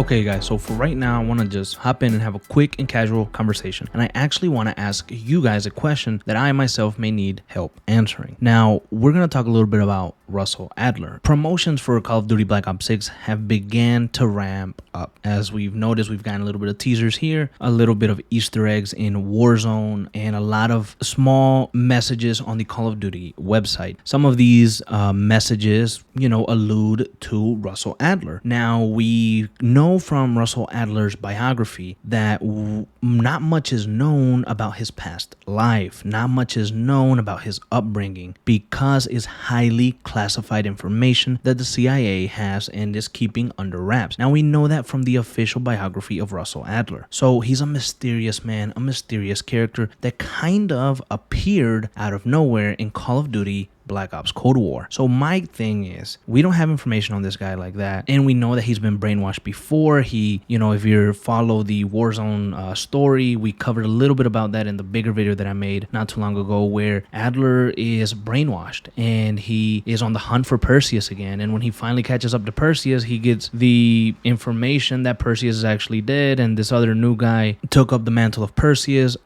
Okay guys, so for right now, I want to just hop in and have a quick and casual conversation. And I actually want to ask you guys a question that I myself may need help answering. Now, we're going to talk a little bit about Russell Adler. Promotions for Call of Duty Black Ops 6 have began to ramp up. As we've noticed, we've gotten a little bit of teasers here, a little bit of Easter eggs in Warzone, and a lot of small messages on the Call of Duty website. Some of these messages, allude to Russell Adler. Now, we know from Russell Adler's biography that not much is known about his past life. Not much is known about his upbringing because it's highly classified information that the CIA has and is keeping under wraps. Now, we know that from the official biography of Russell Adler. So he's a mysterious man, a mysterious character that kind of appeared out of nowhere in Call of Duty Black Ops Cold War. So my thing is, we don't have information on this guy like that, and we know that he's been brainwashed before. He, if you follow the Warzone story, we covered a little bit about that in the bigger video that I made not too long ago, where Adler is brainwashed and he is on the hunt for Perseus again. And when he finally catches up to Perseus, he gets the information that Perseus is actually dead, and this other new guy took up the mantle of Perseus.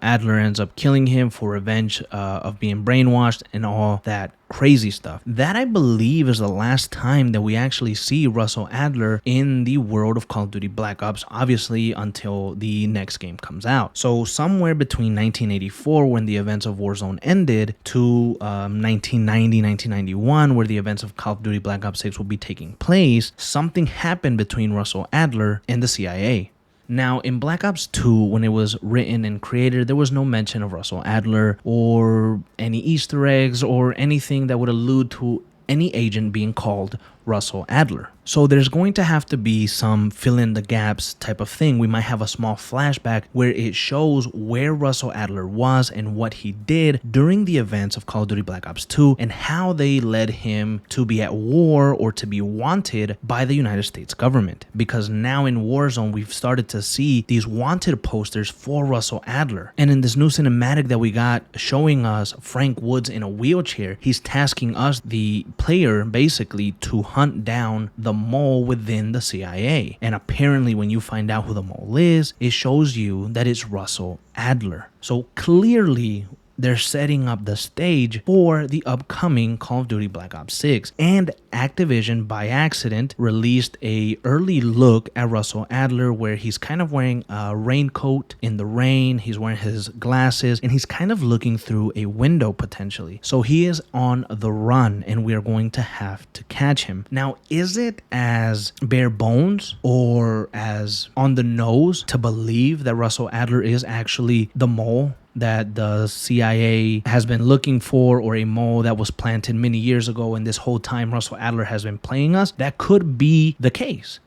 Adler ends up killing him for revenge of being brainwashed and all that crazy stuff. That, I believe, is the last time that we actually see Russell Adler in the world of Call of Duty Black Ops, obviously until the next game comes out. So somewhere between 1984, when the events of Warzone ended, to 1990, 1991, where the events of Call of Duty Black Ops 6 will be taking place, something happened between Russell Adler and the CIA. Now, in Black Ops 2, when it was written and created, there was no mention of Russell Adler or any Easter eggs or anything that would allude to any agent being called Russell Adler. So there's going to have to be some fill in the gaps type of thing. We might have a small flashback where it shows where Russell Adler was and what he did during the events of Call of Duty Black Ops 2 and how they led him to be at war or to be wanted by the United States government. Because now in Warzone, we've started to see these wanted posters for Russell Adler. And in this new cinematic that we got showing us Frank Woods in a wheelchair, he's tasking us, the player, basically to hunt down the mole within the CIA. And apparently when you find out who the mole is, it shows you that it's Russell Adler. So clearly they're setting up the stage for the upcoming Call of Duty Black Ops 6. And Activision, by accident, released a early look at Russell Adler where he's kind of wearing a raincoat in the rain, he's wearing his glasses, and he's kind of looking through a window potentially. So he is on the run and we are going to have to catch him. Now, is it as bare bones or as on the nose to believe that Russell Adler is actually the mole that the CIA has been looking for, or a mole that was planted many years ago and this whole time Russell Adler has been playing us? That could be the case.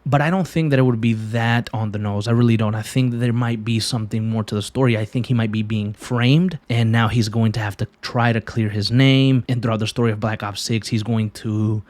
But I don't think that it would be that on the nose. I really don't. I think that there might be something more to the story. I think he might be being framed, and now he's going to have to try to clear his name. And throughout the story of Black Ops 6, he's going to,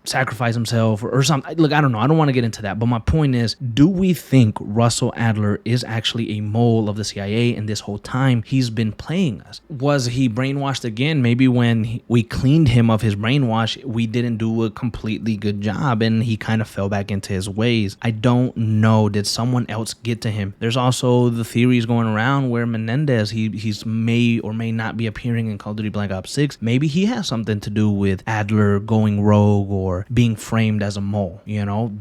sacrifice himself or something. Look, I don't know. I don't want to get into that. But my point is, do we think Russell Adler is actually a mole of the CIA, and this whole time he's been playing us? Was he brainwashed again? Maybe when we cleaned him of his brainwash, we didn't do a completely good job, and he kind of fell back into his ways. I don't know. Did someone else get to him? There's also the theories going around where Menendez, he's may or may not be appearing in Call of Duty Black Ops 6. Maybe he has something to do with Adler going rogue or being framed as a mole.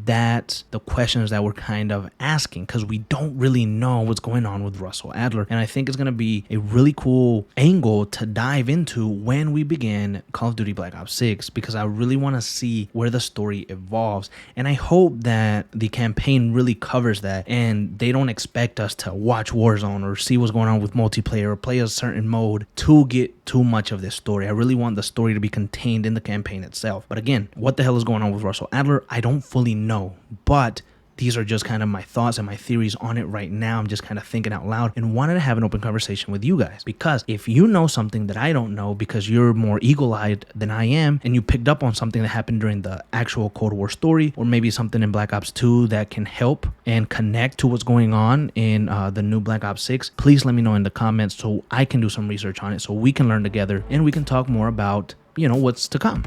That's the questions that we're kind of asking because we don't really know what's going on with Russell Adler. And I think it's going to be a really cool angle to dive into when we begin Call of Duty Black Ops 6, because I really want to see where the story evolves. And I hope that the campaign really covers that and they don't expect us to watch Warzone or see what's going on with multiplayer or play a certain mode to get too much of this story. I really want the story to be contained in the campaign itself. But again, what the hell is going on with Russell Adler? I don't fully know, but these are just kind of my thoughts and my theories on it right now. I'm just kind of thinking out loud and wanted to have an open conversation with you guys, because if you know something that I don't know because you're more eagle-eyed than I am and you picked up on something that happened during the actual Cold War story, or maybe something in Black Ops 2 that can help and connect to what's going on in the new Black Ops 6, please let me know in the comments so I can do some research on it so we can learn together and we can talk more about what's to come.